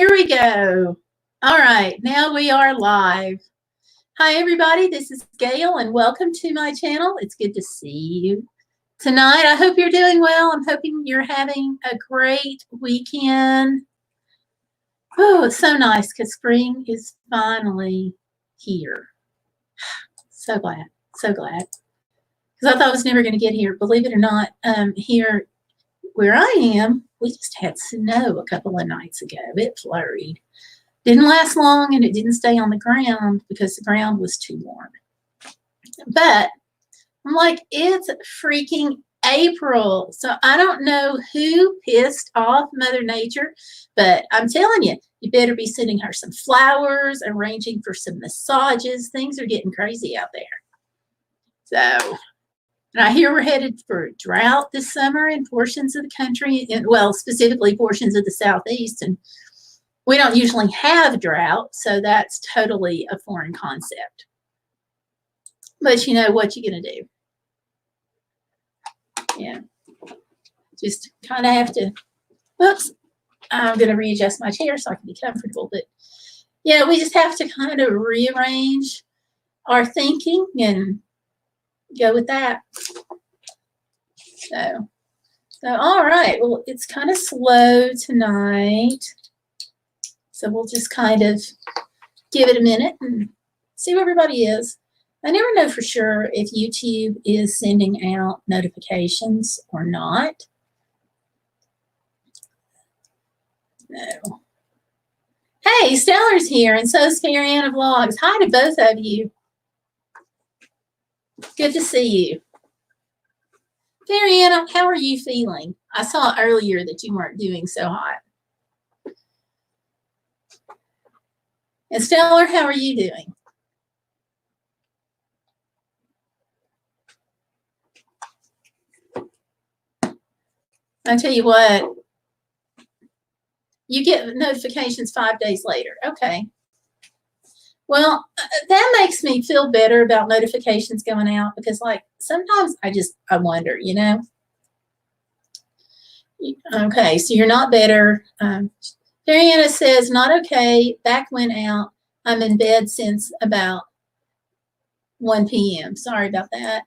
Here we go. All right, now we are live. Hi, everybody. This is Gayle, and welcome to my channel. It's good to see you tonight. I hope you're doing well. I'm hoping you're having a great weekend. Oh, it's so nice because spring is finally here. So glad, so glad. Because I thought I was never going to get here. Believe it or not, here where I am, we just had snow a couple of nights ago. It flurried. Didn't last long, and it didn't stay on the ground because the ground was too warm. But I'm like, it's freaking April. So I don't know who pissed off Mother Nature, but I'm telling you, you better be sending her some flowers, arranging for some massages. Things are getting crazy out there. So, and I hear we're headed for a drought this summer in portions of the country, and well, specifically portions of the Southeast. And we don't usually have drought, so that's totally a foreign concept. But you know what you're going to do. Yeah. Just kind of have to, oops, I'm going to readjust my chair so I can be comfortable. But yeah, we just have to kind of rearrange our thinking and go with that. So all right. Well, it's kind of slow tonight. So we'll just kind of give it a minute and see where everybody is. I never know for sure if YouTube is sending out notifications or not. No. Hey, Stellar's here, and so is Fairyana Vlogs. Hi to both of you. Good to see you. Fairyana, how are you feeling? I saw earlier that you weren't doing so hot. And Stellar, how are you doing? I tell you what, you get notifications 5 days later. Okay. Well, that makes me feel better about notifications going out because, like, sometimes I wonder, you know. Okay, so you're not better. Diana says, not okay. Back went out. I'm in bed since about 1 p.m. Sorry about that.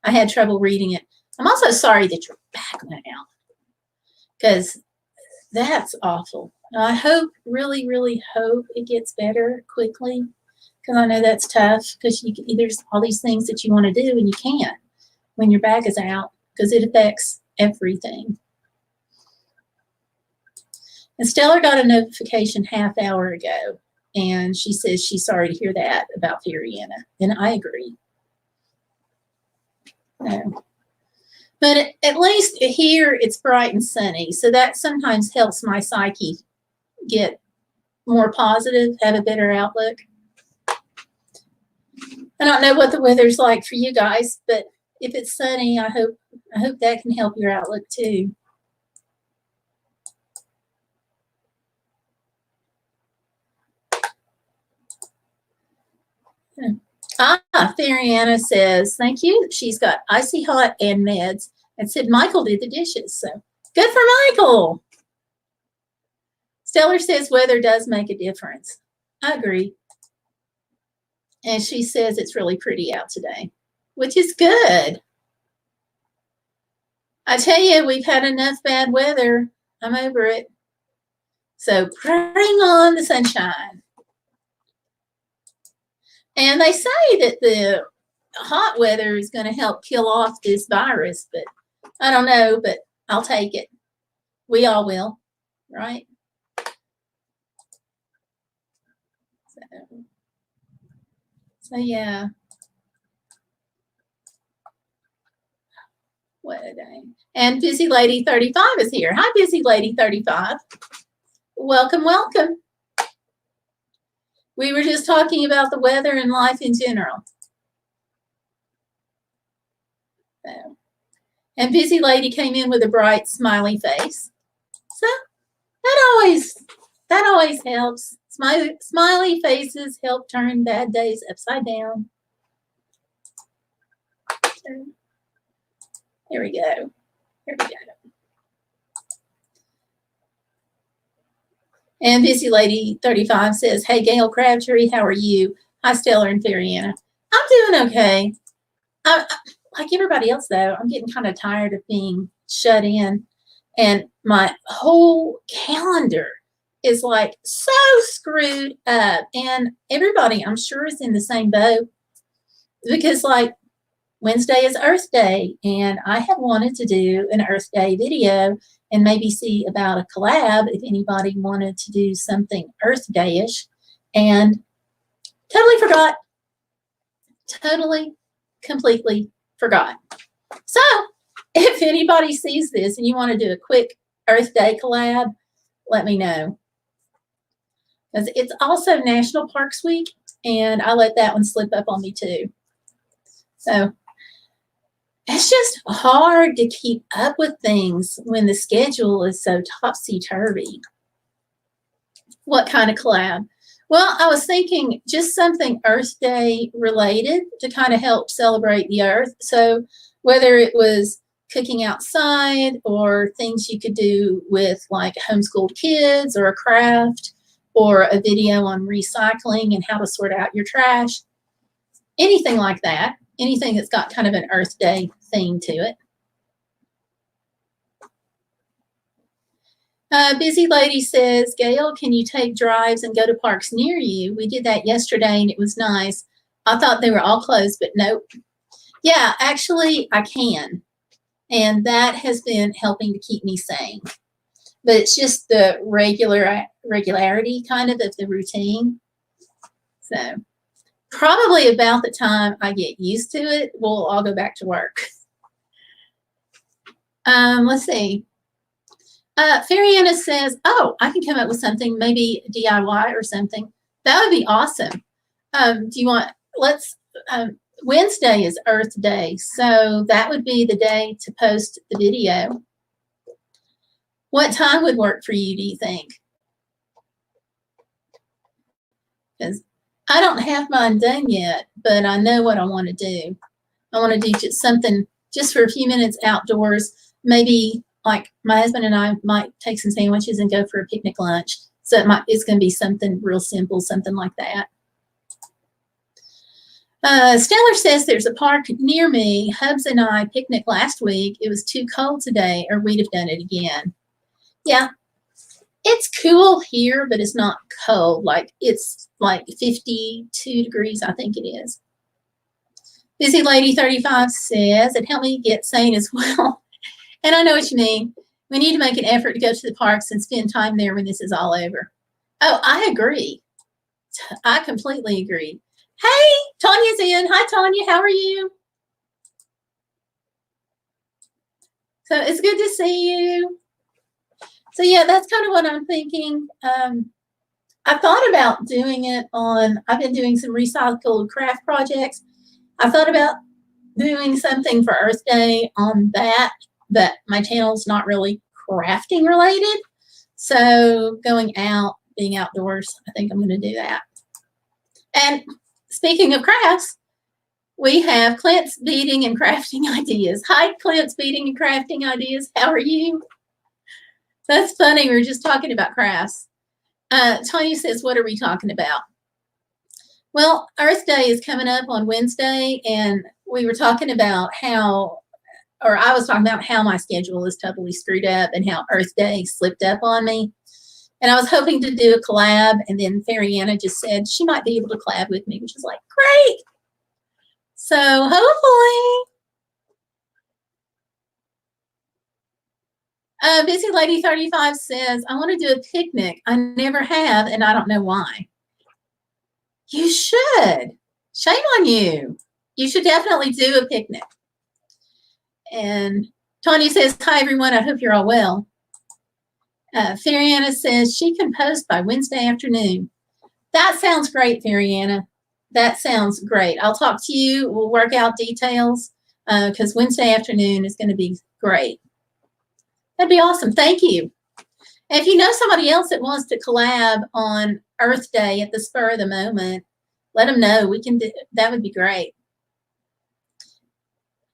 I had trouble reading it. I'm also sorry that your back went out because that's awful. I hope, really, really hope it gets better quickly because I know that's tough because there's all these things that you want to do and you can't when your back is out because it affects everything. And Stellar got a notification half hour ago, and she says she's sorry to hear that about Fairyana, and I agree. But at least here it's bright and sunny, so that sometimes helps my psyche get more positive, have a better outlook. I don't know what the weather's like for you guys, but if it's sunny, I hope that can help your outlook too. Fairyana says, thank you. She's got icy hot and meds and said Michael did the dishes. So good for Michael. Stellar says weather does make a difference. I agree. And she says it's really pretty out today, which is good. I tell you, we've had enough bad weather. I'm over it. So bring on the sunshine. And they say that the hot weather is going to help kill off this virus, but I don't know, but I'll take it. We all will, right? So yeah. What a day. And Busy Lady 35 is here. Hi, Busy Lady 35. Welcome, welcome. We were just talking about the weather and life in general. So, and Busy Lady came in with a bright, smiley face. So that always helps. Smiley faces help turn bad days upside down. So, here we go. Here we go. And Busy Lady 35 says, hey, Gayle Crabtree, how are you? Hi, Stellar and Fairyana. I'm doing okay. Like everybody else, though, I'm getting kind of tired of being shut in. And my whole calendar is like so screwed up. And everybody, I'm sure, is in the same boat. Because, like, Wednesday is Earth Day, and I had wanted to do an Earth Day video and maybe see about a collab if anybody wanted to do something Earth Day-ish, and totally forgot. Totally, completely forgot. So if anybody sees this and you want to do a quick Earth Day collab, let me know. Because it's also National Parks Week, and I let that one slip up on me too. So it's just hard to keep up with things when the schedule is so topsy-turvy. What kind of collab? Well, I was thinking just something Earth Day related to kind of help celebrate the Earth. So whether it was cooking outside or things you could do with like homeschooled kids or a craft or a video on recycling and how to sort out your trash, anything like that. Anything that's got kind of an Earth Day theme to it. Busy Lady says, Gayle, can you take drives and go to parks near you? We did that yesterday and it was nice. I thought they were all closed, but nope. Yeah, actually I can. And that has been helping to keep me sane. But it's just the regularity kind of the routine. So probably about the time I get used to it, we'll all go back to work. Let's see. Fairyana says, oh, I can come up with something, maybe DIY or something. That would be awesome. Do you want, Wednesday is Earth Day, so that would be the day to post the video. What time would work for you, do you think? Because I don't have mine done yet, but I know what I want to do. I want to do just something just for a few minutes outdoors, maybe like my husband and I might take some sandwiches and go for a picnic lunch. So it's going to be something real simple, something like that. Stellar says there's a park near me. Hubs and I picnicked last week. It was too cold today, or we'd have done it again. Yeah, it's cool here, but it's not cold. Like it's like 52 degrees, I think it is. Busy Lady 35 says it helped me get sane as well. And I know what you mean. We need to make an effort to go to the parks and spend time there when this is all over. Oh, I agree. I completely agree. Hey, Tanya's in. Hi, Tanya. How are you? So it's good to see you. So yeah, that's kind of what I'm thinking. I thought about doing it on, I've been doing some recycled craft projects. I thought about doing something for Earth Day on that, but my channel's not really crafting related. So going out, being outdoors, I think I'm going to do that. And speaking of crafts, we have Clint's beading and crafting ideas. Hi, Clint's beading and crafting ideas. How are you? That's funny. We were just talking about crafts. Tanya says, what are we talking about? Well, Earth Day is coming up on Wednesday, and we were talking about how, or I was talking about how my schedule is totally screwed up and how Earth Day slipped up on me. And I was hoping to do a collab, and then Fairyana just said she might be able to collab with me, which is like, great. So hopefully. Busy Lady 35 says, I want to do a picnic. I never have, and I don't know why. You should. Shame on you. You should definitely do a picnic. And Tanya says, hi, everyone. I hope you're all well. Fairyana says she can post by Wednesday afternoon. That sounds great, Fairyana. That sounds great. I'll talk to you. We'll work out details because Wednesday afternoon is going to be great. That'd be awesome. Thank you. And if you know somebody else that wants to collab on Earth Day at the spur of the moment, let them know. We can do that. Would be great.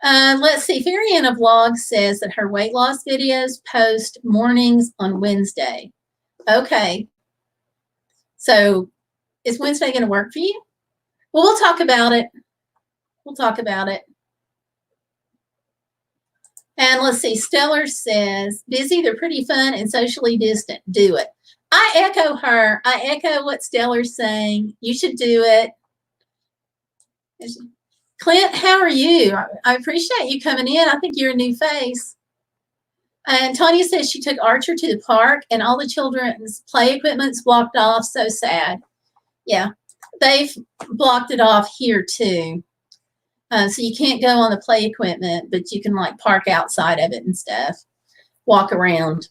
Let's see. Fairyana Vlog says that her weight loss videos post mornings on Wednesday. Okay. So is Wednesday going to work for you? Well, we'll talk about it. We'll talk about it. And let's see, Stellar says, busy, they're pretty fun and socially distant. Do it. I echo her. I echo what Stellar's saying. You should do it. Clint, how are you? I appreciate you coming in. I think you're a new face. And Tanya says she took Archer to the park and all the children's play equipment's blocked off. So sad. Yeah, they've blocked it off here too. So you can't go on the play equipment, but you can like park outside of it and stuff, walk around.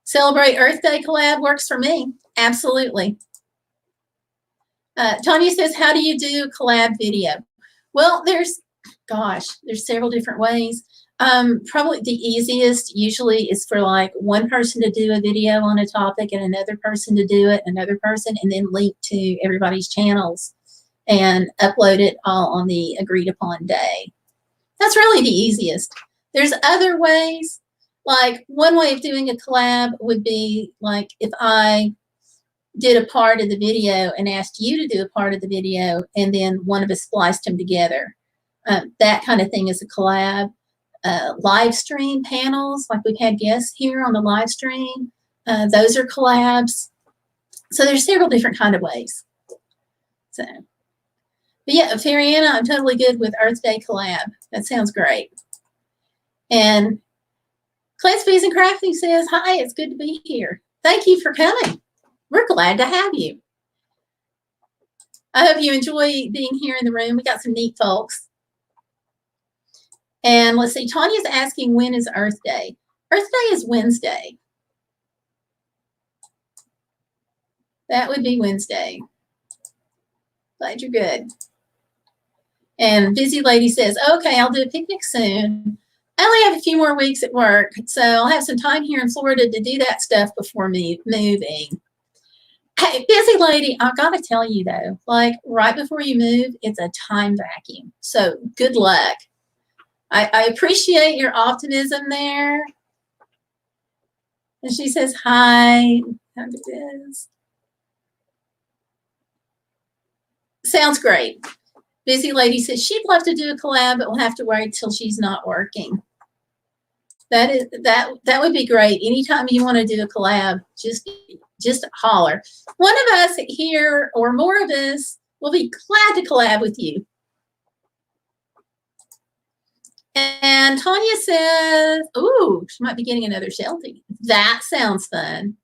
Celebrate Earth Day collab works for me. Absolutely. Tanya says, how do you do collab video? Well, there's several different ways. Probably the easiest usually is for like one person to do a video on a topic and another person to do it, another person, and then link to everybody's channels and upload it all on the agreed upon day. That's really the easiest. There's other ways. Like one way of doing a collab would be like if I did a part of the video and asked you to do a part of the video and then one of us spliced them together. That kind of thing is a collab. Live stream panels, like we've had guests here on the live stream. Those are collabs. So there's several different kind of ways. So, but yeah, Fariana, I'm totally good with Earth Day collab. That sounds great. And Class Bees and Crafting says, hi, it's good to be here. Thank you for coming. We're glad to have you. I hope you enjoy being here in the room. We got some neat folks. And let's see, Tanya's asking, when is Earth Day? Earth Day is Wednesday. That would be Wednesday. Glad you're good. And Busy Lady says, okay, I'll do a picnic soon. I only have a few more weeks at work, so I'll have some time here in Florida to do that stuff before me moving. Hey, Busy Lady, I've got to tell you though, like right before you move, it's a time vacuum. So good luck. I appreciate your optimism there. And she says, hi. How it is. Sounds great. Busy Lady says she'd love to do a collab, but we'll have to wait till she's not working. That would be great. Anytime you want to do a collab, just holler. One of us here or more of us will be glad to collab with you. And Tanya says, ooh, she might be getting another shelfie. That sounds fun.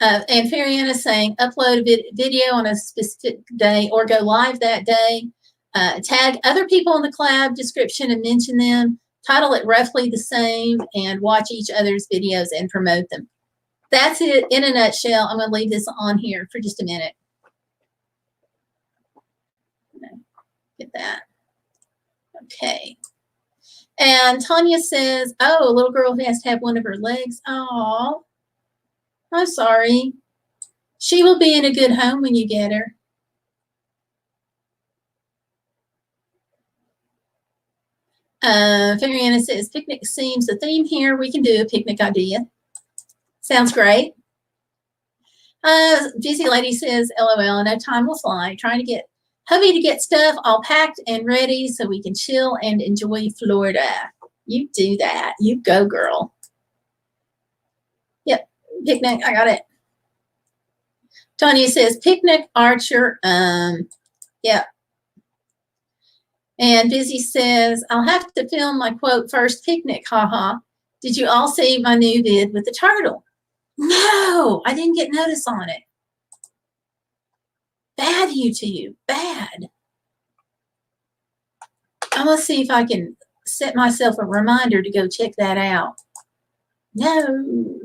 And Fariana is saying, upload a video on a specific day or go live that day. Tag other people in the collab description and mention them. Title it roughly the same and watch each other's videos and promote them. That's it in a nutshell. I'm going to leave this on here for just a minute. Get that. Okay. And Tanya says, oh, a little girl who has to have one of her legs. Oh, I'm sorry. She will be in a good home when you get her. Fariana says, picnic seems the theme here. We can do a picnic idea. Sounds great. Busy Lady says, LOL, no time will fly. Trying to get hubby to get stuff all packed and ready so we can chill and enjoy Florida. You do that. You go, girl. Yep, picnic. I got it. Tanya says, picnic, Archer. Yeah. And Busy says, I'll have to film my quote first picnic, haha. Did you all see my new vid with the turtle? No, I didn't get notice on it. Bad YouTube, bad. I'm gonna see if I can set myself a reminder to go check that out. No.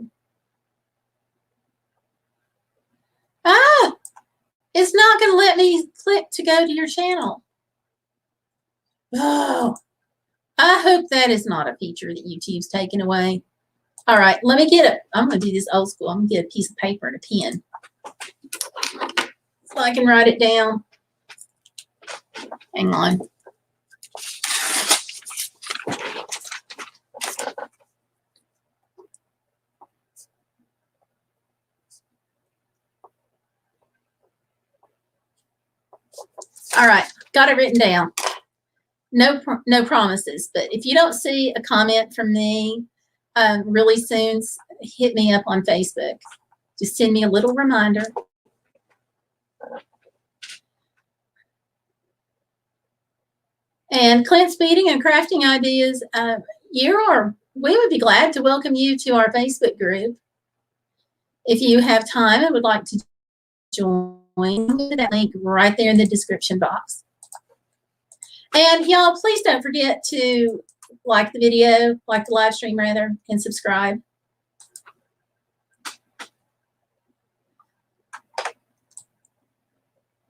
Ah, it's not gonna let me click to go to your channel. Oh, I hope that is not a feature that YouTube's taken away. All right, let me get it. I'm going to do this old school. I'm going to get a piece of paper and a pen so I can write it down. Hang on. All right, got it written down. No promises, but if you don't see a comment from me really soon, hit me up on Facebook. Just send me a little reminder. And Clint's Feeding and Crafting Ideas, we would be glad to welcome you to our Facebook group. If you have time and would like to join, that link right there in the description box. And y'all, please don't forget to like the video, like the live stream rather, and subscribe.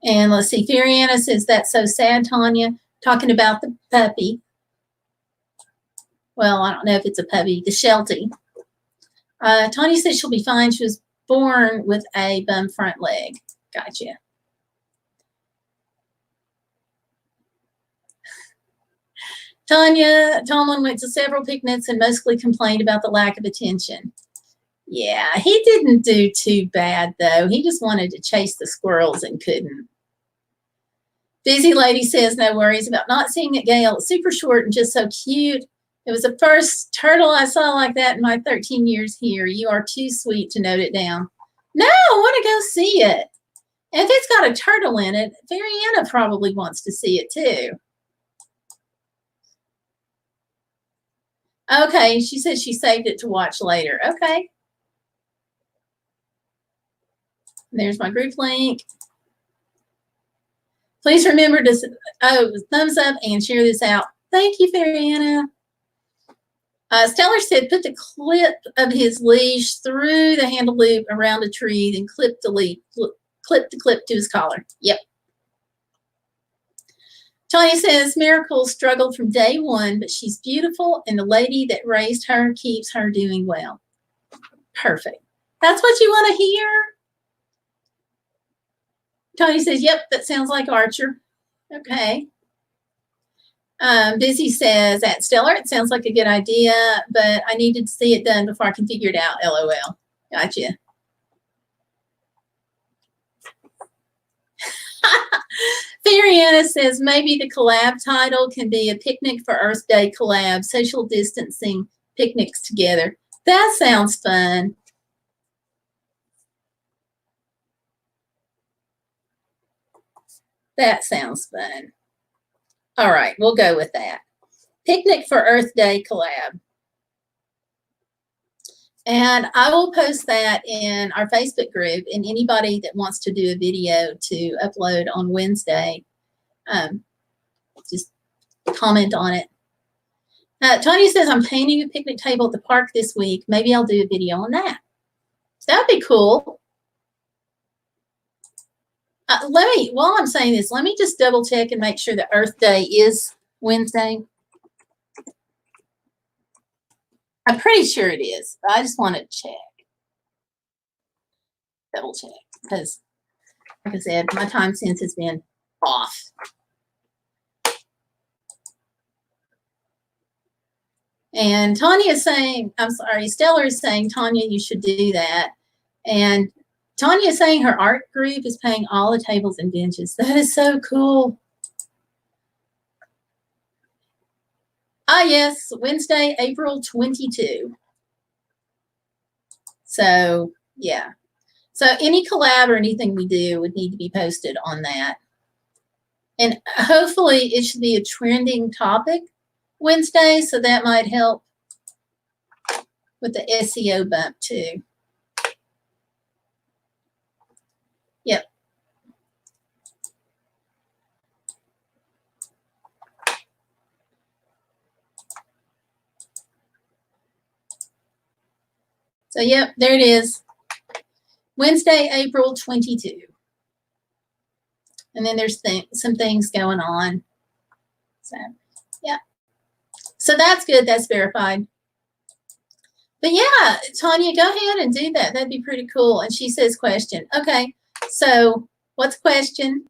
And let's see, Fariana says, that's so sad, Tanya, talking about the puppy. Well, I don't know if it's a puppy, the Sheltie. Tanya says she'll be fine. She was born with a bum front leg. Gotcha. Tanya, Tomlin went to several picnics and mostly complained about the lack of attention. Yeah, he didn't do too bad, though. He just wanted to chase the squirrels and couldn't. Busy Lady says, no worries about not seeing it, Gayle. It's super short and just so cute. It was the first turtle I saw like that in my 13 years here. You are too sweet to note it down. No, I want to go see it. And if it's got a turtle in it, Fariana probably wants to see it too. Okay, she said she saved it to watch later. Okay. There's my group link. Please remember to thumbs up and share this out. Thank you, Fariana. Stellar said, put the clip of his leash through the handle loop around a tree, then clip the clip to his collar. Yep. Tanya says, Miracle struggled from day one, but she's beautiful, and the lady that raised her keeps her doing well. Perfect. That's what you want to hear? Tony says, yep, that sounds like Archer. Okay. Busy says, at Stellar, it sounds like a good idea, but I needed to see it done before I can figure it out. LOL. Gotcha. Fariana says, maybe the collab title can be a picnic for Earth Day collab, social distancing picnics together. That sounds fun. That sounds fun. All right, we'll go with that. Picnic for Earth Day collab. And I will post that in our Facebook group, and anybody that wants to do a video to upload on Wednesday, just comment on it. Tony says, I'm painting a picnic table at the park this week. Maybe I'll do a video on that. So that'd be cool. While I'm saying this, let me just double check and make sure that Earth Day is Wednesday. I'm pretty sure it is, but I just want to check. Double check, because like I said, my time sense has been off. And Tanya is saying, I'm sorry, Stellar is saying, Tanya, you should do that. And Tanya is saying her art group is painting all the tables and benches. That is so cool. Ah, yes, Wednesday, April 22. So, yeah. So any collab or anything we do would need to be posted on that. And hopefully it should be a trending topic Wednesday, so that might help with the SEO bump too. Yep. So, yep, there it is. Wednesday, April 22. And then there's some things going on. So, yeah. So that's good. That's verified. But yeah, Tanya, go ahead and do that. That'd be pretty cool. And she says question. Okay. So what's the question?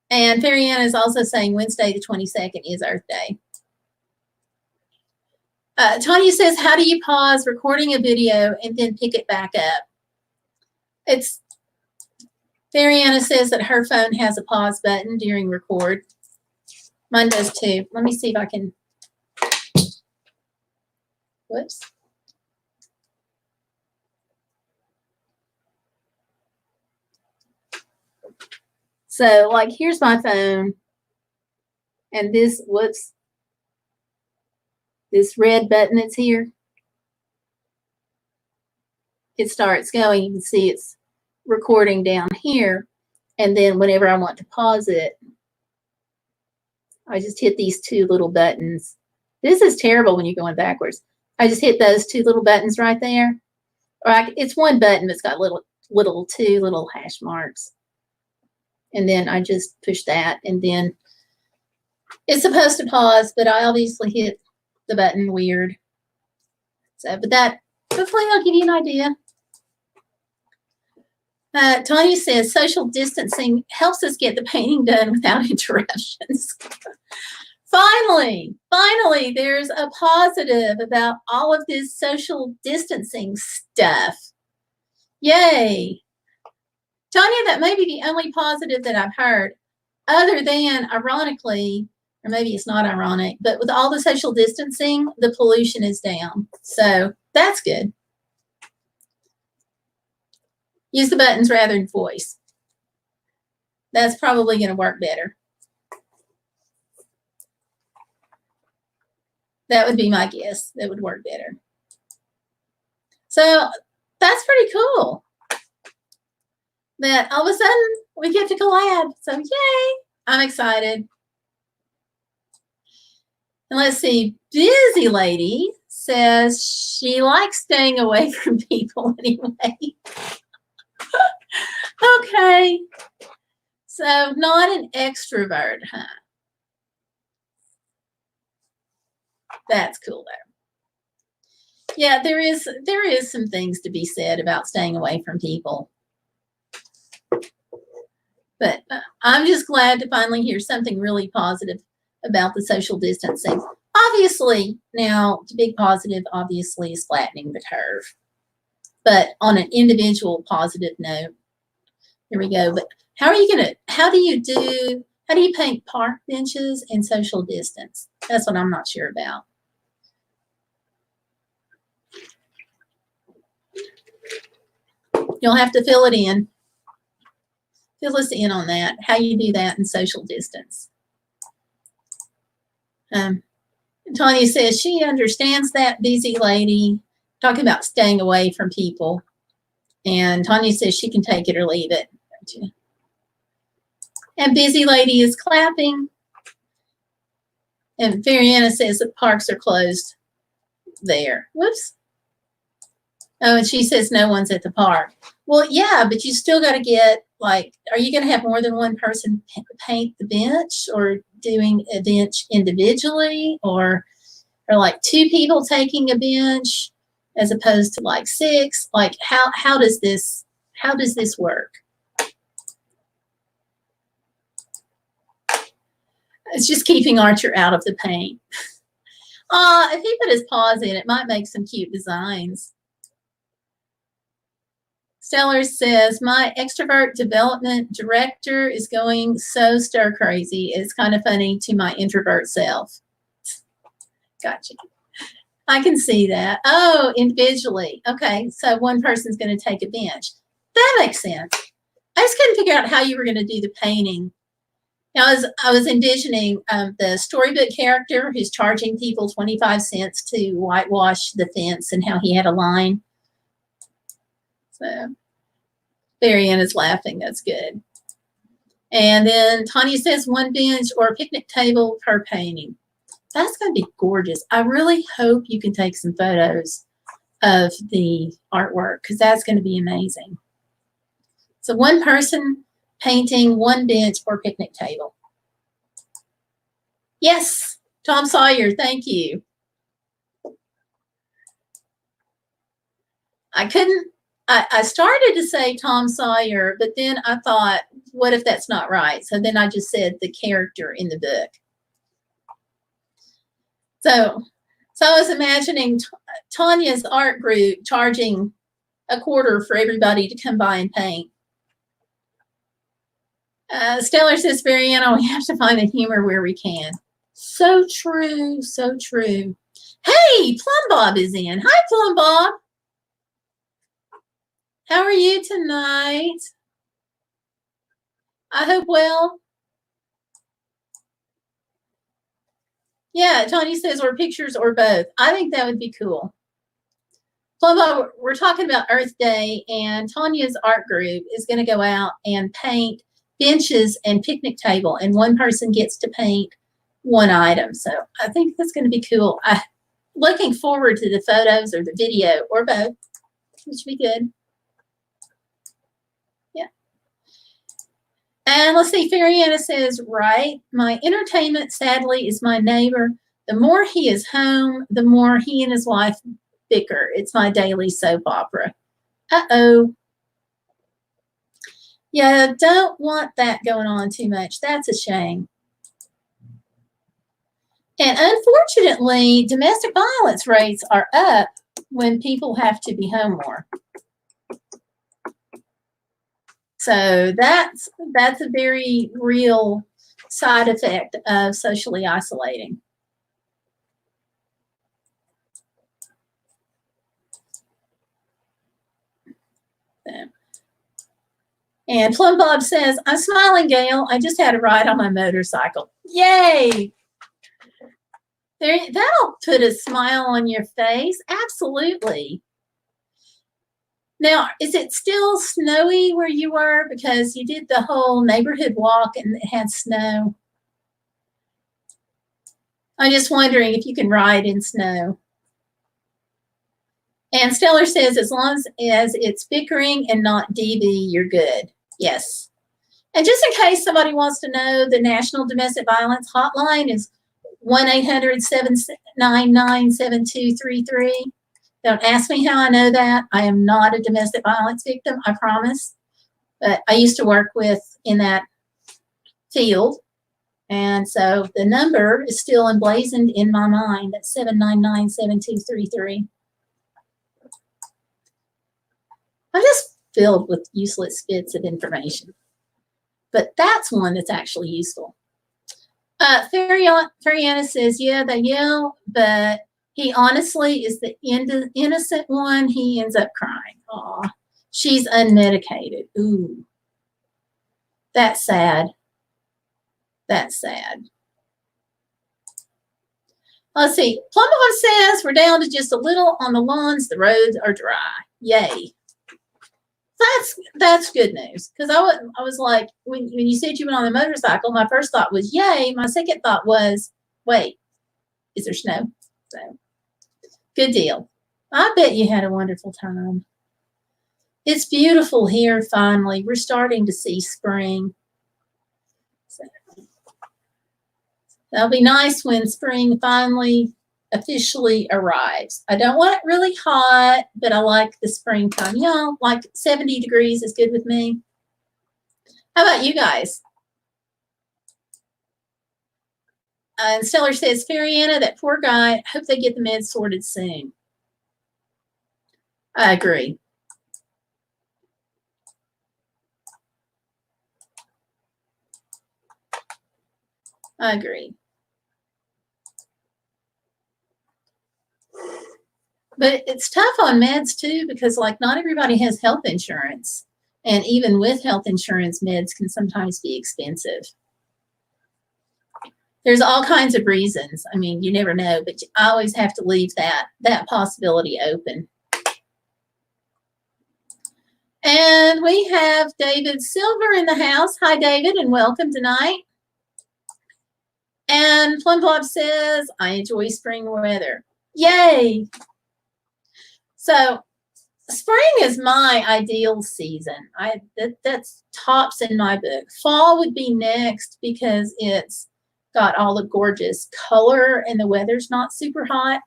And Fariana is also saying Wednesday the 22nd is Earth Day. Tanya says, how do you pause recording a video and then pick it back up? Mariana says that her phone has a pause button during record. Mine does too. Let me see if I can. Whoops. So, like, here's my phone. And this, whoops, this red button that's here, it starts going. You can see it's recording down here. And then whenever I want to pause it, I just hit these two little buttons. This is terrible when you're going backwards. I just hit those two little buttons right there. Or it's one button that's got two little hash marks. And then I just push that. And then it's supposed to pause, but I obviously hit the button weird. So, but that, hopefully I'll give you an idea. Tanya says social distancing helps us get the painting done without interruptions. Finally, there's a positive about all of this social distancing stuff. Yay. Tanya, that may be the only positive that I've heard, other than, ironically, or maybe it's not ironic, but with all the social distancing, the pollution is down. So that's good. Use the buttons rather than voice. That's probably going to work better. That would be my guess. That would work better. So that's pretty cool. That all of a sudden we get to collab. So yay, I'm excited. And let's see, Busy Lady says she likes staying away from people anyway. Okay. So not an extrovert, huh? That's cool though. Yeah, there is some things to be said about staying away from people. But I'm just glad to finally hear something really positive about the social distancing. Obviously, now the big positive obviously is flattening the curve. But on an individual positive note, here we go. But how do you paint park benches and social distance? That's what I'm not sure about. You'll have to fill it in. Fill us in on that, how you do that in social distance. Tanya says she understands that, Busy Lady, talking about staying away from people. And Tanya says she can take it or leave it. And Busy Lady is clapping. And Mariana says that parks are closed there. Whoops. Oh, and she says no one's at the park. Well, yeah, but you still got to get, like, are you going to have more than one person paint the bench, or doing a bench individually, or like two people taking a bench as opposed to like six? Like, how does this work? It's just keeping Archer out of the paint. If he put his paws in, it might make some cute designs. Stellar says, my extrovert development director is going so stir crazy. It's kind of funny to my introvert self. Gotcha. I can see that. Oh, individually. Okay, so one person's going to take a bench. That makes sense. I just couldn't figure out how you were going to do the painting. Now, I was envisioning the storybook character who's charging people 25 cents to whitewash the fence, and how he had a line. So, Mariana's laughing. That's good. And then Tanya says one bench or a picnic table per painting. That's going to be gorgeous. I really hope you can take some photos of the artwork, because that's going to be amazing. So one person painting one bench or picnic table. Yes, Tom Sawyer, thank you. I started to say Tom Sawyer, but then I thought, what if that's not right? So then I just said the character in the book. So I was imagining Tanya's art group charging $0.25 for everybody to come by and paint. Stellar says, Mariana, we have to find the humor where we can. So true, so true. Hey, Plum Bob is in. Hi, Plum Bob. How are you tonight? I hope well. Yeah, Tony says, or pictures or both. I think that would be cool. Plum Bob, we're talking about Earth Day, and Tanya's art group is going to go out and paint benches and picnic table, and one person gets to paint one item. So I think that's going to be cool. I'm looking forward to the photos or the video or both, which would be good. Yeah. And let's see, Fariana says, right, my entertainment, sadly, is my neighbor. The more he is home, the more he and his wife bicker. It's my daily soap opera. Uh-oh. Yeah, don't want that going on too much. That's a shame. And unfortunately, domestic violence rates are up when people have to be home more. So that's a very real side effect of socially isolating. And Plum Bob says, I'm smiling, Gayle. I just had a ride on my motorcycle. Yay! That'll put a smile on your face. Absolutely. Now, is it still snowy where you were? Because you did the whole neighborhood walk and it had snow. I'm just wondering if you can ride in snow. And Stellar says, as long as it's bickering and not DV, you're good. Yes. And just in case somebody wants to know, the National Domestic Violence Hotline is 1-800-799-7233. Don't ask me how I know that. I am not a domestic violence victim, I promise. But I used to work in that field. And so the number is still emblazoned in my mind. That's 799-7233. I'm just filled with useless bits of information. But that's one that's actually useful. Fariana says, yeah, they yell, but he honestly is the innocent one. He ends up crying. Aw, she's unmedicated. Ooh, that's sad. That's sad. Let's see. Plum Bob says we're down to just a little on the lawns. The roads are dry. Yay. That's good news, because I was like, when you said you went on the motorcycle, my first thought was yay. My second thought was, wait, is there snow? So good deal. I bet you had a wonderful time. It's beautiful here. Finally, we're starting to see spring. So that'll be nice when spring finally officially arrives. I don't want it really hot, but I like the springtime. You know, like 70 degrees is good with me. How about you guys? And Stellar says, Fariana, that poor guy, I hope they get the meds sorted soon. I agree. I agree. But it's tough on meds too, because like not everybody has health insurance. And even with health insurance, meds can sometimes be expensive. There's all kinds of reasons. I mean, you never know, but I always have to leave that possibility open. And we have David Silver in the house. Hi, David, and welcome tonight. And Plum Bob says, I enjoy spring weather. Yay! So spring is my ideal season. That's tops in my book. Fall would be next because it's got all the gorgeous color and the weather's not super hot.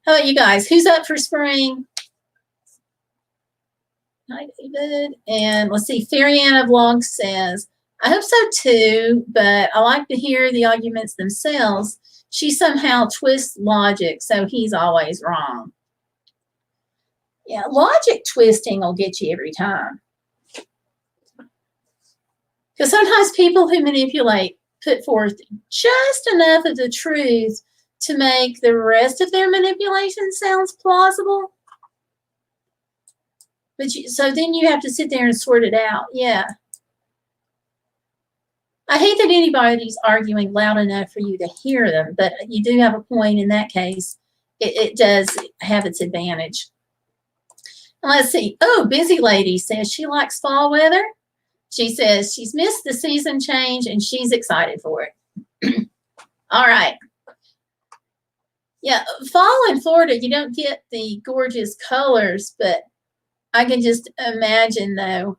How about you guys? Who's up for spring? Hi, David. And let's see, Fariana Vlog says, I hope so too, but I like to hear the arguments themselves. She somehow twists logic, so he's always wrong. Yeah, logic twisting will get you every time. Because sometimes people who manipulate put forth just enough of the truth to make the rest of their manipulation sounds plausible. But so then you have to sit there and sort it out. Yeah. I hate that anybody's arguing loud enough for you to hear them, but you do have a point in that case. It does have its advantage. And let's see. Oh, Busy Lady says she likes fall weather. She says she's missed the season change and she's excited for it. All right. Yeah, fall in Florida, you don't get the gorgeous colors, but I can just imagine, though,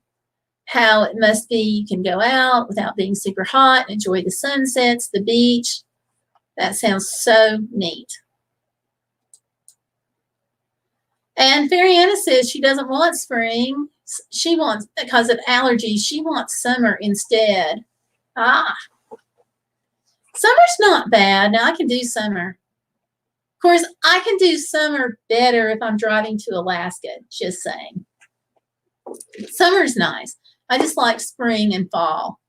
how it must be. You can go out without being super hot, enjoy the sunsets, the beach. That sounds so neat. And Fairy-Anna says she doesn't want spring. She wants, because of allergies, she wants summer instead. Ah. Summer's not bad. Now, I can do summer. Of course, I can do summer better if I'm driving to Alaska, just saying. Summer's nice. I just like spring and fall.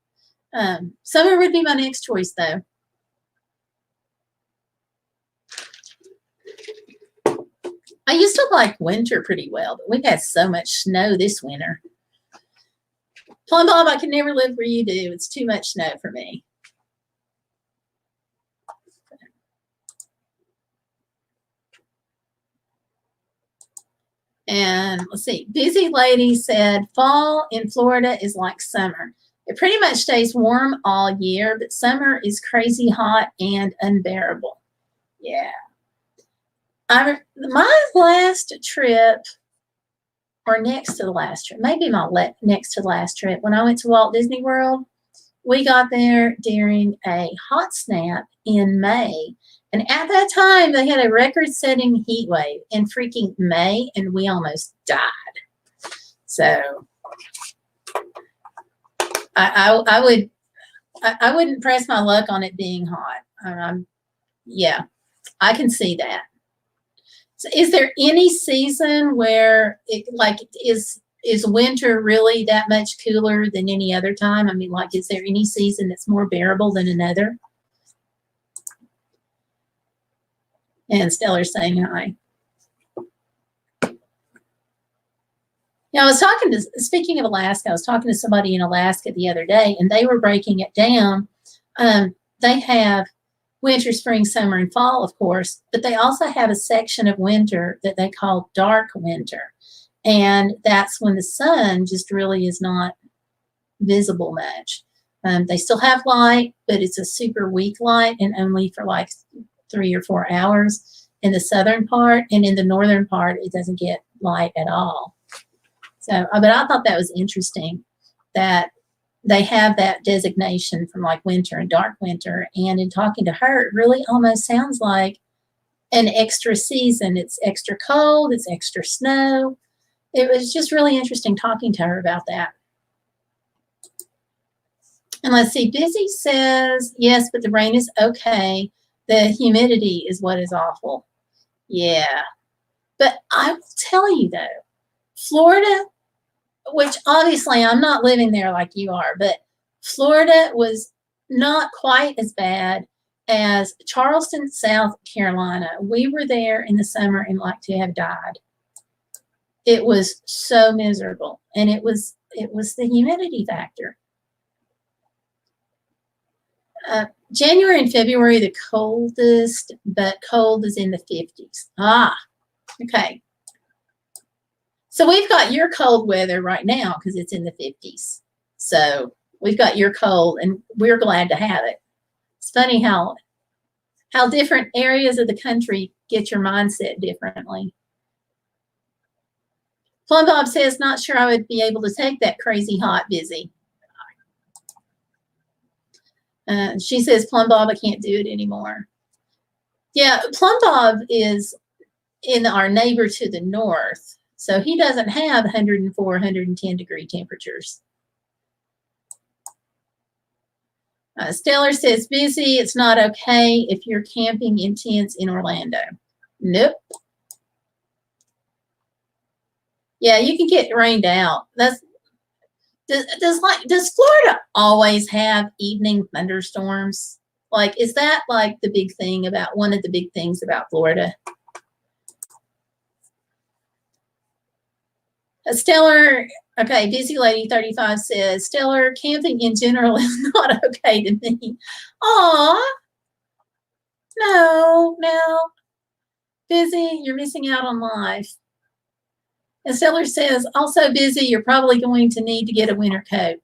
Summer would be my next choice, though. I used to like winter pretty well, but we've had so much snow this winter. Plum Bob, I can never live where you do. It's too much snow for me. And let's see, Busy Lady said, fall in Florida is like summer. It pretty much stays warm all year, but summer is crazy hot and unbearable. Yeah. My last trip, or next to the last trip, maybe my next to the last trip, when I went to Walt Disney World, we got there during a hot snap in May. And at that time, they had a record-setting heat wave in freaking May, and we almost died. So I wouldn't press my luck on it being hot. Yeah, I can see that. So is there any season where is winter really that much cooler than any other time? I mean, like, is there any season that's more bearable than another? And Stellar's saying hi. Yeah, I was speaking of Alaska, I was talking to somebody in Alaska the other day, and they were breaking it down. They have winter, spring, summer, and fall, of course, but they also have a section of winter that they call dark winter. And that's when the sun just really is not visible much. They still have light, but it's a super weak light and only for like 3 or 4 hours in the southern part, and in the northern part, it doesn't get light at all. So, but I thought that was interesting that they have that designation from like winter and dark winter. And in talking to her, it really almost sounds like an extra season. It's extra cold, it's extra snow. It was just really interesting talking to her about that. And let's see, Busy says, yes, but the rain is okay. The humidity is what is awful. Yeah. But I will tell you, though, Florida, which obviously I'm not living there like you are, but Florida was not quite as bad as Charleston, South Carolina. We were there in the summer and like to have died. It was so miserable, and it was the humidity factor. January and February, the coldest, but cold is in the 50s. Ah, okay. So we've got your cold weather right now because it's in the 50s. So we've got your cold, and we're glad to have it. It's funny how different areas of the country get your mindset differently. Plum Bob says, not sure I would be able to take that crazy hot Busy. She says, Plum Bob, I can't do it anymore. Yeah, Plum Bob is in our neighbor to the north, so he doesn't have 104, 110 degree temperatures. Stellar says, Busy, it's not okay if you're camping in tents in Orlando. Nope. Yeah, you can get rained out. Does Florida always have evening thunderstorms? Like, is that like the big thing about one of the big things about Florida? Stellar, okay, Busy Lady 35 says, Stellar, camping in general is not okay to me. Aw, no. Busy, you're missing out on life. And Stellar says, also Busy, you're probably going to need to get a winter coat.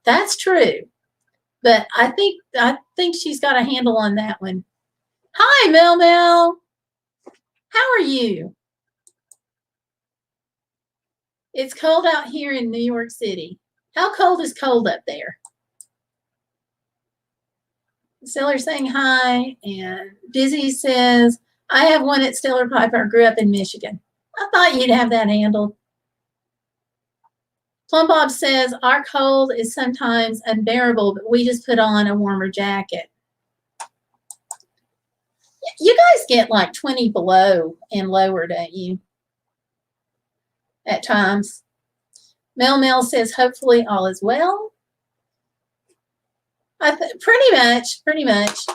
That's true. But I think she's got a handle on that one. Hi, Mel Mel. How are you? It's cold out here in New York City. How cold is cold up there? Stellar saying hi, and Busy says, I have one at Stellar Piper. I grew up in Michigan. I thought you'd have that handled. Plum Bob says, our cold is sometimes unbearable, but we just put on a warmer jacket. You guys get like 20 below and lower, don't you? At times. Mel says, hopefully all is well. Pretty much.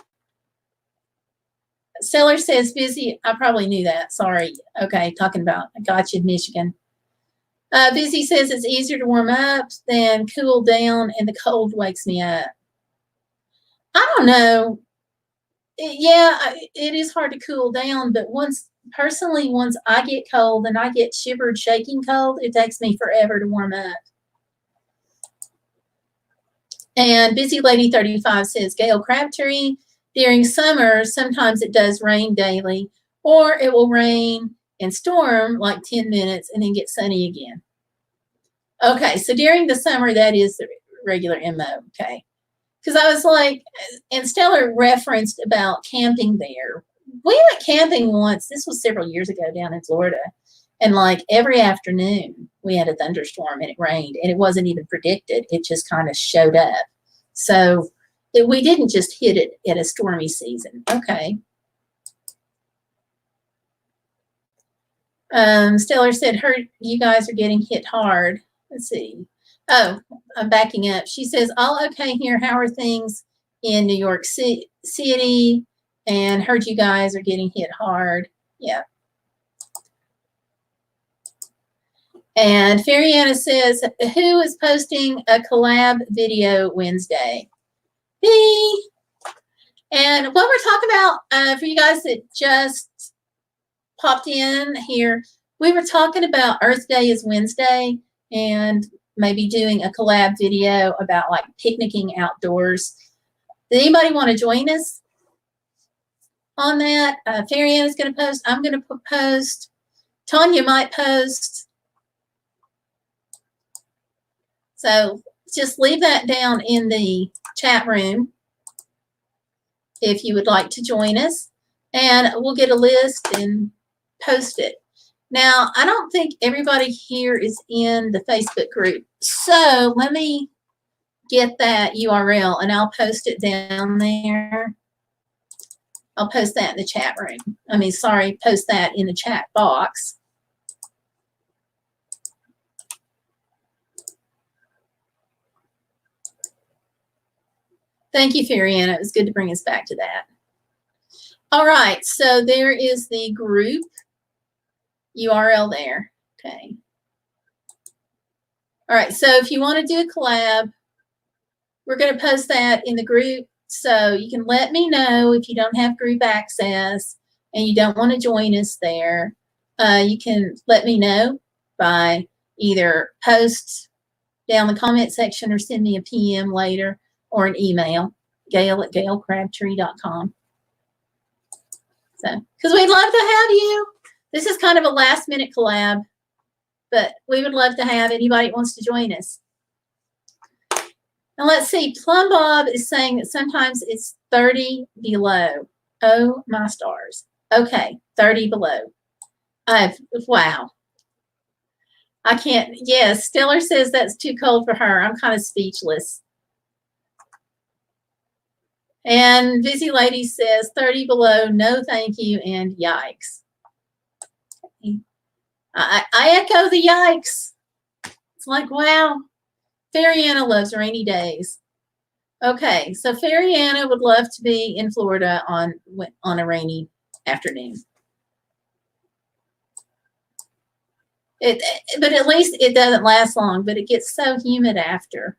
Stellar says, Busy, I probably knew that. Sorry. Okay, talking about, I got you in Michigan. Busy says it's easier to warm up than cool down, and the cold wakes me up. I don't know. Yeah, it is hard to cool down, but once I get cold and I get shivered, shaking cold, it takes me forever to warm up. And Busy Lady 35 says, Gayle Crabtree, during summer, sometimes it does rain daily, or it will rain and storm like 10 minutes and then get sunny again. Okay, so during the summer, that is the regular MO, okay? Because I was like, and Stellar referenced about camping there. We went camping once. This was several years ago down in Florida. And like every afternoon, we had a thunderstorm and it rained. And it wasn't even predicted. It just kind of showed up. So we didn't just hit it at a stormy season. Okay. Stellar said, you guys are getting hit hard. Let's see. Oh, I'm backing up. She says, all okay here. How are things in New York City? And heard you guys are getting hit hard. Yeah. And Fariana says, who is posting a collab video Wednesday? Me. And what we're talking about, for you guys that just popped in here, we were talking about Earth Day is Wednesday, and maybe doing a collab video about like picnicking outdoors. Did anybody want to join us on that? Farian is going to post. I'm going to post. Tanya might post. So just leave that down in the chat room if you would like to join us, and we'll get a list and post it. Now, I don't think everybody here is in the Facebook group, so let me get that URL and I'll post it down there. I'll post that in the chat room. Post that in the chat box. Thank you, Fariana. It was good to bring us back to that. All right, so there is the group URL there. Okay. All right, so if you want to do a collab, we're going to post that in the group. So you can let me know if you don't have group access and you don't want to join us there. You can let me know by either post down the comment section or send me a PM later or an email, gayle@gaylecrabtree.com. So, because we'd love to have you. This is kind of a last minute collab, but we would love to have anybody that wants to join us. Now let's see, Plum Bob is saying that sometimes it's 30 below. Oh my stars. Okay, 30 below. Wow. I can't, yes, Stellar says that's too cold for her. I'm kind of speechless. And Busy Lady says 30 below, no thank you, and yikes. I echo the yikes. It's like, wow, Fairy Anna loves rainy days. Okay, so Fairy Anna would love to be in Florida on a rainy afternoon. But at least it doesn't last long, but it gets so humid after.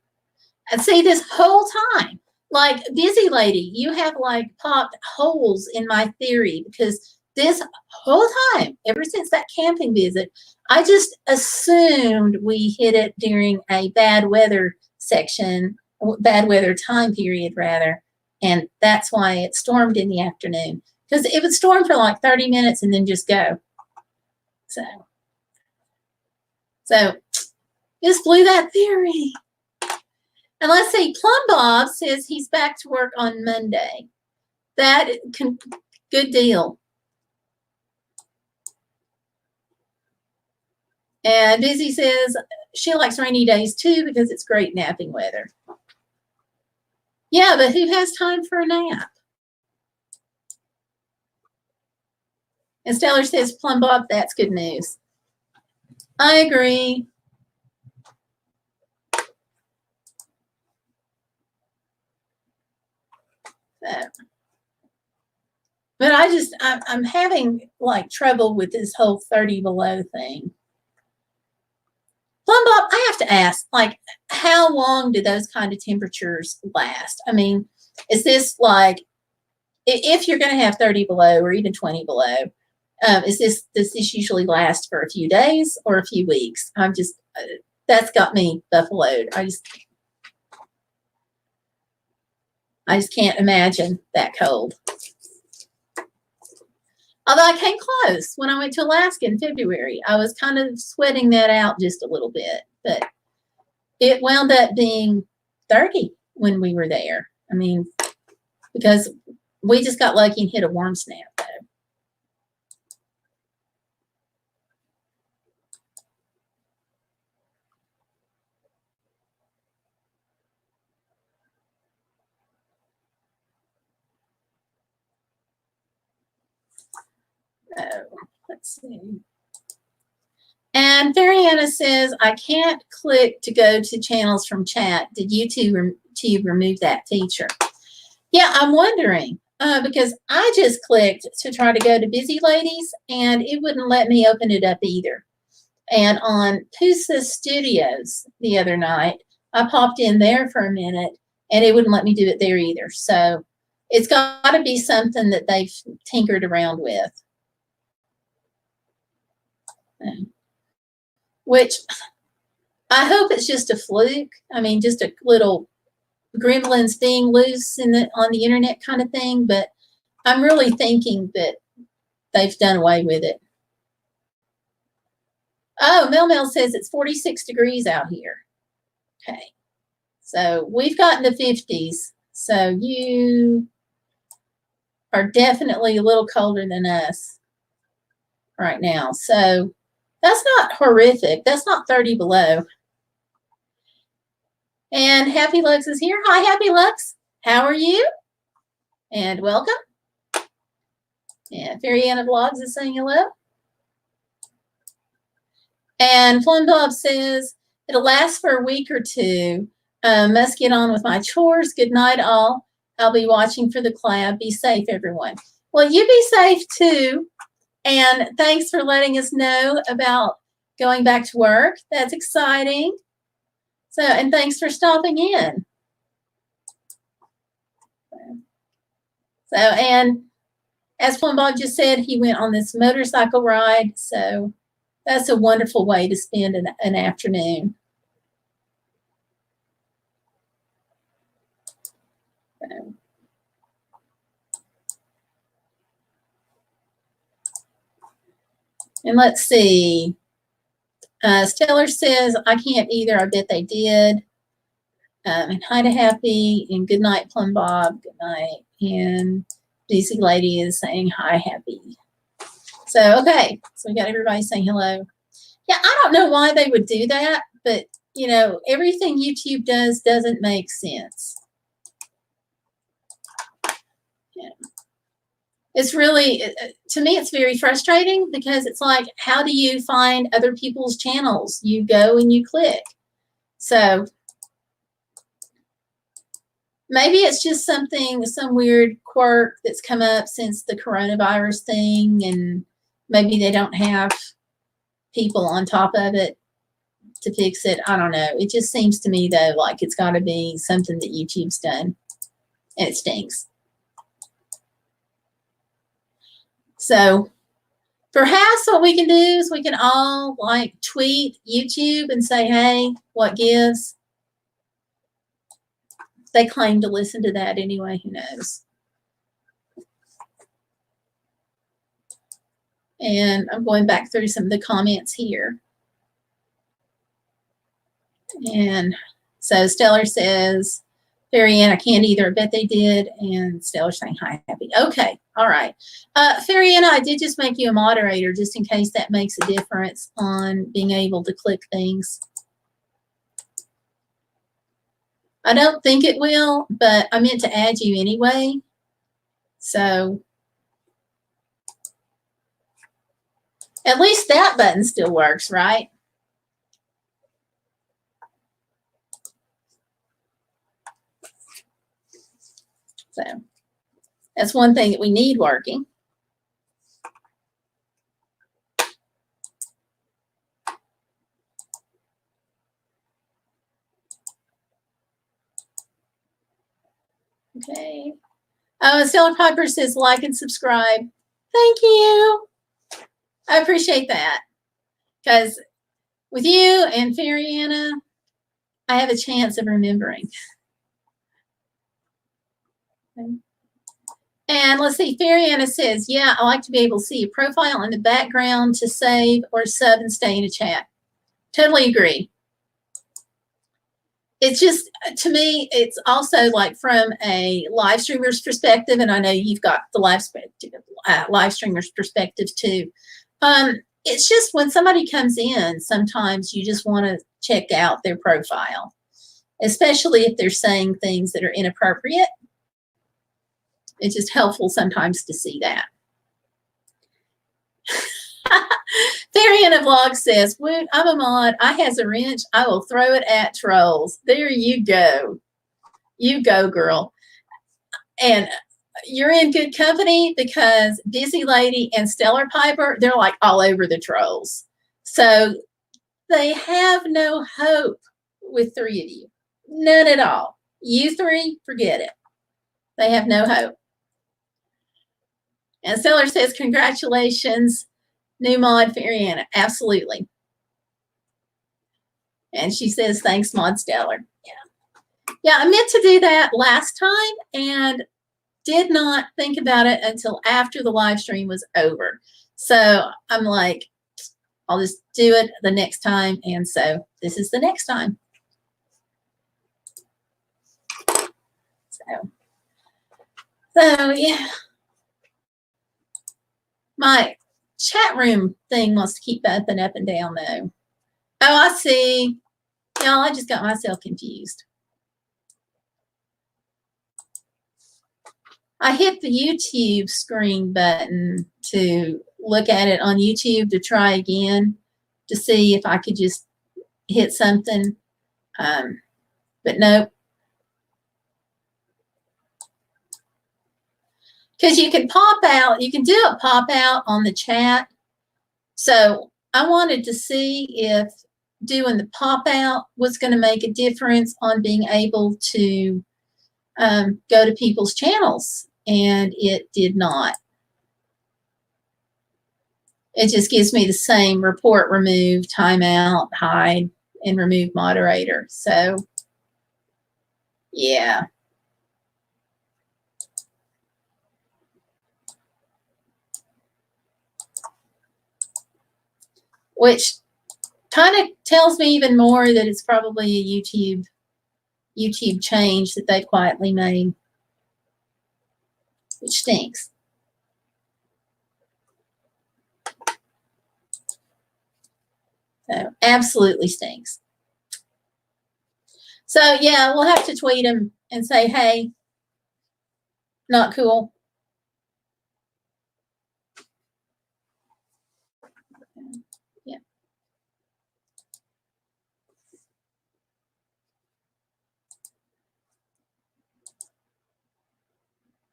And see, this whole time, like, busy lady, you have like popped holes in my theory, because this whole time, ever since that camping visit, I just assumed we hit it during a bad weather section, bad weather time period rather, and that's why it stormed in the afternoon, because it would storm for like 30 minutes and then just go. So just blew that theory. And let's see, Plum Bob says he's back to work on Monday. Good deal. And Busy says she likes rainy days too because it's great napping weather. Yeah, but who has time for a nap? And Stellar says, Plum Bob, that's good news. I agree. But I'm having like trouble with this whole 30 below thing. Plum Bob, I have to ask, like, how long do those kind of temperatures last? I mean, is this like, if you're going to have 30 below or even 20 below, does this usually last for a few days or a few weeks? That's got me buffaloed. I just can't imagine that cold. Although I came close when I went to Alaska in February. I was kind of sweating that out just a little bit, but it wound up being 30 when we were there. I mean, because we just got lucky and hit a warm snap, though. Let's see. And Fariana says, I can't click to go to channels from chat. Did YouTube remove that feature? Yeah, I'm wondering, because I just clicked to try to go to Busy Ladies, and it wouldn't let me open it up either. And on Pusa Studios the other night, I popped in there for a minute, and it wouldn't let me do it there either. So it's got to be something that they've tinkered around with. Which I hope it's just a fluke. I mean, just a little gremlins being loose on the internet kind of thing. But I'm really thinking that they've done away with it. Oh, Mel says it's 46 degrees out here. Okay. So we've gotten to 50s. So you are definitely a little colder than us right now. So that's not horrific. That's not 30 below. And Happy Lux is here. Hi, Happy Lux. How are you? And welcome. And Fairyana Vlogs is saying hello. And Plum Bob says, it'll last for a week or two. Must get on with my chores. Good night, all. I'll be watching for the collab. Be safe, everyone. Well, you be safe, too. And thanks for letting us know about going back to work. That's exciting. So, and thanks for stopping in. So, and as Plum Bob just said, he went on this motorcycle ride. So that's a wonderful way to spend an afternoon. So. And let's see. Stellar says, I can't either. I bet they did. And hi to Happy. And good night, Plum Bob. Good night. And DC Lady is saying hi, Happy. So, okay. So we got everybody saying hello. Yeah, I don't know why they would do that. But, you know, everything YouTube does doesn't make sense. Yeah. It's really, to me, it's very frustrating because it's like, how do you find other people's channels? You go and you click. So maybe it's just some weird quirk that's come up since the coronavirus thing, and maybe they don't have people on top of it to fix it. I don't know. It just seems to me, though, like it's got to be something that YouTube's done, and it stinks. So perhaps what we can do is we can all like tweet YouTube and say, hey, what gives? They claim to listen to that anyway, who knows? And I'm going back through some of the comments here. And so Stellar says, Fairy Ann, I can't either. I bet they did. And Stellar saying, hi, happy. Okay. All right. Fairy Ann, I did just make you a moderator just in case that makes a difference on being able to click things. I don't think it will, but I meant to add you anyway. So at least that button still works, right? So that's one thing that we need working. Okay. Stellar Piper says like and subscribe. Thank you. I appreciate that. Because with you and Fairy Anna, I have a chance of remembering. Okay. And let's see, Fairy Anna says, yeah, I like to be able to see a profile in the background to save or sub and stay in a chat. Totally agree. It's just, to me, it's also like from a live streamer's perspective, and I know you've got the live streamer's perspective too. It's just when somebody comes in, sometimes you just want to check out their profile, especially if they're saying things that are inappropriate. It's just helpful sometimes to see that. Fairy Anna Vlog says, Woot, I'm a mod. I has a wrench. I will throw it at trolls. There you go. You go, girl. And you're in good company because Busy Lady and Stellar Piper, they're like all over the trolls. So they have no hope with three of you. None at all. You three, forget it. They have no hope. And Stellar says, congratulations, new mod Fairy Anna. Absolutely. And she says, thanks, Mod Stellar. Yeah, I meant to do that last time and did not think about it until after the live stream was over. So I'm like, I'll just do it the next time. And so this is the next time. So yeah. My chat room thing wants to keep bumping up and down though. Oh, I see. Y'all, I just got myself confused. I hit the YouTube screen button to look at it on YouTube to try again to see if I could just hit something. But nope. Because you can pop out, you can do a pop out on the chat. So I wanted to see if doing the pop out was going to make a difference on being able to go to people's channels, and it did not. It just gives me the same report, remove, timeout, hide, and remove moderator. So yeah. Which kind of tells me even more that it's probably a YouTube change that they quietly made, which stinks. So absolutely stinks. So yeah, we'll have to tweet them and say, hey, not cool. Yeah.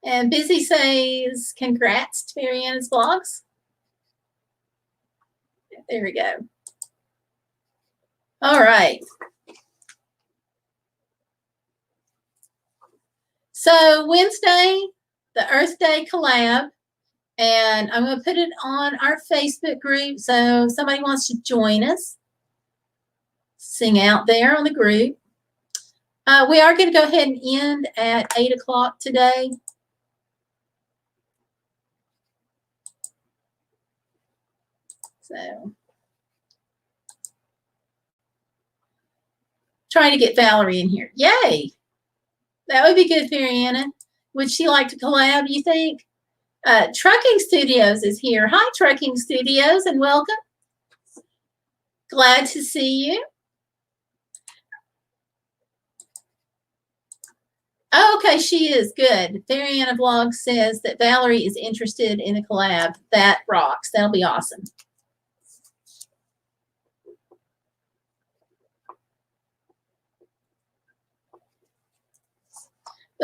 And Busy says, congrats to Mariana's vlogs. There we go. All right. So Wednesday, the Earth Day collab, and I'm going to put it on our Facebook group. So if somebody wants to join us, sing out there on the group. We are going to go ahead and end at 8 o'clock today. So trying to get Valerie in here. Yay. That would be good, Mariana. Would she like to collab, you think? Trucking Studios is here. Hi, Trucking Studios, and welcome. Glad to see you. Oh, okay, she is. Good. Mariana Vlog says that Valerie is interested in a collab. That rocks. That'll be awesome.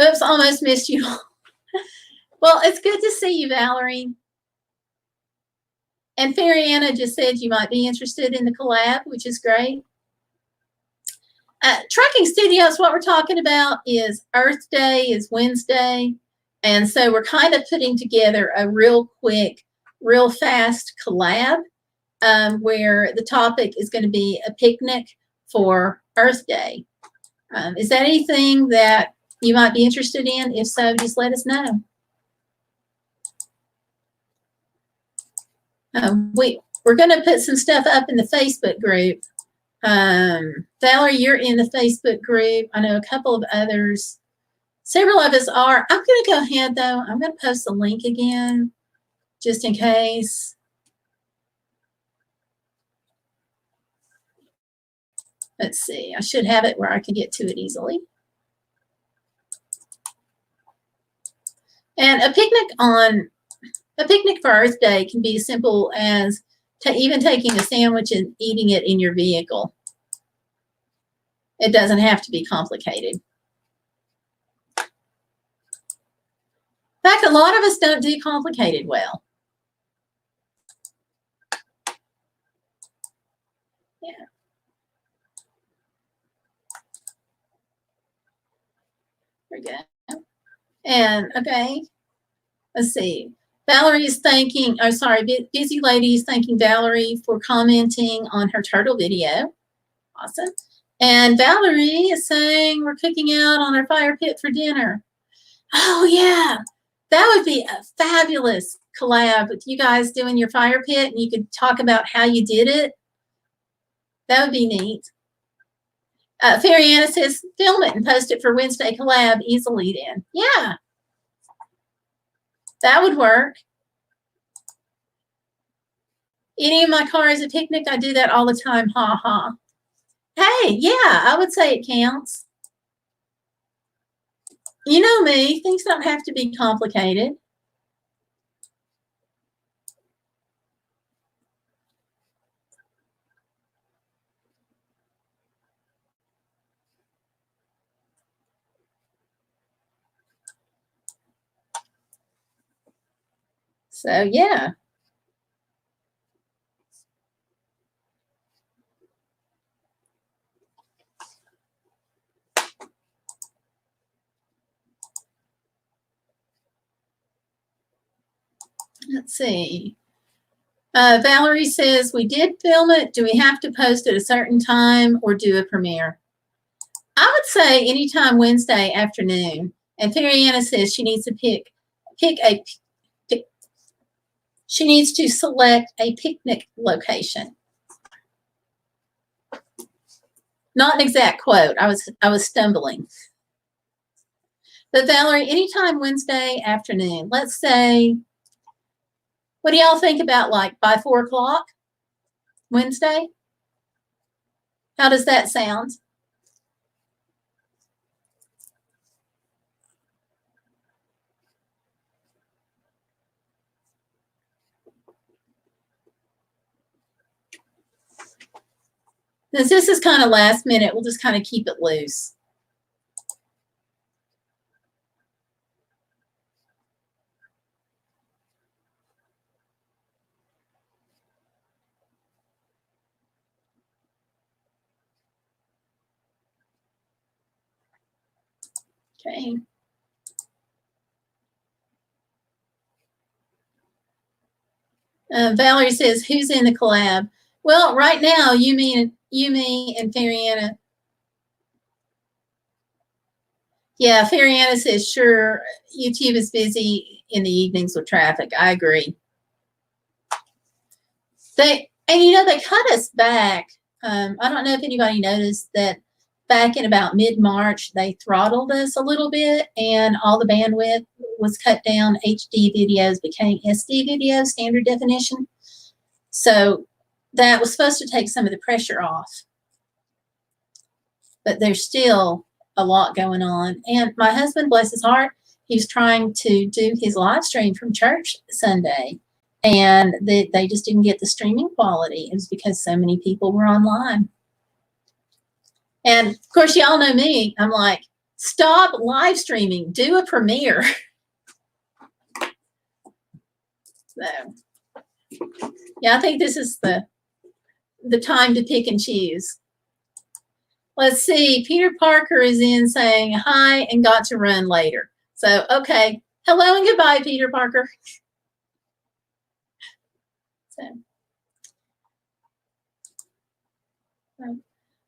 Oops, almost missed you. Well, it's good to see you, Valerie. And Mariana just said you might be interested in the collab, which is great. Trucking Studios, what we're talking about is Earth Day is Wednesday. And so we're kind of putting together a real quick, real fast collab where the topic is going to be a picnic for Earth Day. Is that anything that you might be interested in? If so, just let us know. We're going to put some stuff up in the Facebook group. Valerie, you're in the Facebook group. I know a couple of others. Several of us are. I'm going to go ahead, though. I'm going to post the link again, just in case. Let's see. I should have it where I can get to it easily. And a picnic for Earth Day can be as simple as even taking a sandwich and eating it in your vehicle. It doesn't have to be complicated. In fact, a lot of us don't do complicated well. Yeah. There we go. And, okay, let's see. Valerie is thanking, oh, sorry, Busy Lady is thanking Valerie for commenting on her turtle video. Awesome. And Valerie is saying we're cooking out on our fire pit for dinner. Oh, yeah. That would be a fabulous collab with you guys doing your fire pit, and you could talk about how you did it. That would be neat. Fariana says, film it and post it for Wednesday collab easily then. Yeah. That would work. Eating in my car is a picnic. I do that all the time. Ha ha. Hey, yeah, I would say it counts. You know me, things don't have to be complicated. So, yeah. Let's see. Valerie says, we did film it. Do we have to post at a certain time or do a premiere? I would say anytime Wednesday afternoon. And Fariana says she needs to she needs to select a picnic location. Not an exact quote. I was stumbling. But Valerie, anytime Wednesday afternoon, let's say, what do y'all think about like by 4 o'clock Wednesday? How does that sound? Since this is kind of last minute, we'll just kind of keep it loose. Okay. Valerie says, who's in the collab? Well, right now, Yumi and Fariana. Yeah, Fariana says, sure, YouTube is busy in the evenings with traffic. I agree. They cut us back. I don't know if anybody noticed that back in about mid-March, they throttled us a little bit and all the bandwidth was cut down. HD videos became SD videos, standard definition. So that was supposed to take some of the pressure off. But there's still a lot going on. And my husband, bless his heart, he's trying to do his live stream from church Sunday. And they just didn't get the streaming quality. It was because so many people were online. And of course, y'all know me. I'm like, stop live streaming. Do a premiere. So, yeah, I think this is the time to pick and choose. Let's see. Peter Parker is in saying hi and got to run later. So, okay. Hello and goodbye, Peter Parker.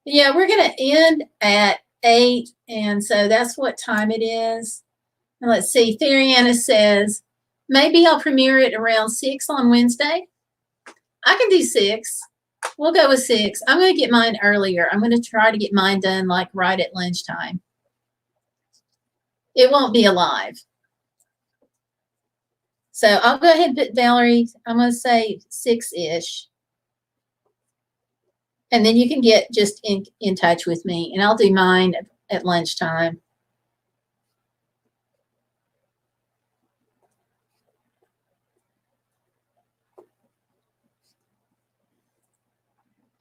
Yeah, we're going to end at 8, and so that's what time it is. And let's see, Theriana says, maybe I'll premiere it around 6 on Wednesday. I can do 6. We'll go with 6. I'm going to get mine earlier. I'm going to try to get mine done like right at lunchtime. It won't be alive. So I'll go ahead and put Valerie, I'm going to say 6-ish. And then you can get just in touch with me, and I'll do mine at lunchtime.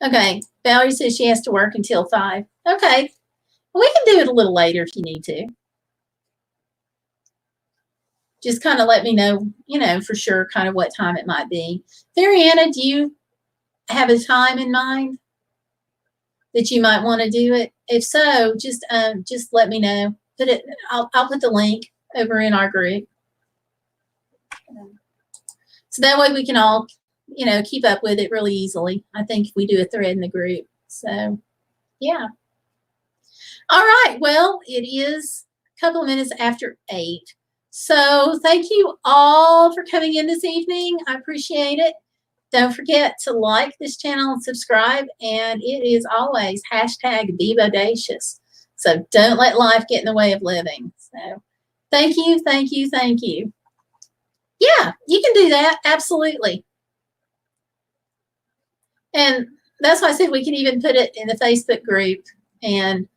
Okay, Valerie says she has to work until 5. Okay, well, we can do it a little later if you need to. Just kind of let me know, for sure kind of what time it might be. Theriana, do you have a time in mind that you might want to do it? If so, just let me know. I'll put the link over in our group. So that way we can all, keep up with it really easily. I think if we do a thread in the group. So, yeah. All right. Well, it is a couple of minutes after 8. So thank you all for coming in this evening. I appreciate it. Don't forget to like this channel and subscribe. And it is always #Be Bodacious. So don't let life get in the way of living. So thank you, thank you, thank you. Yeah, you can do that. Absolutely. And that's why I said we can even put it in the Facebook group. And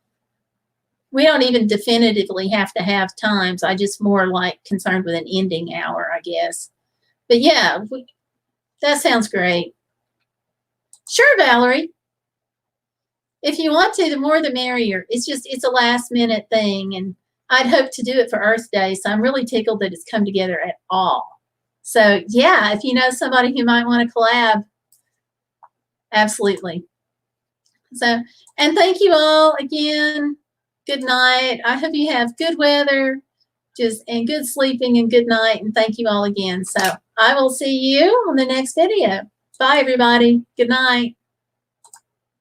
we don't even definitively have to have times. I just more like concerned with an ending hour, I guess. But yeah, that sounds great. Sure, Valerie. If you want to, the more the merrier. It's a last minute thing. And I'd hope to do it for Earth Day. So I'm really tickled that it's come together at all. So yeah, if you know somebody who might want to collab, absolutely. So, and thank you all again. Good night. I hope you have good weather, and good sleeping and good night. And thank you all again. So I will see you on the next video. Bye, everybody. Good night.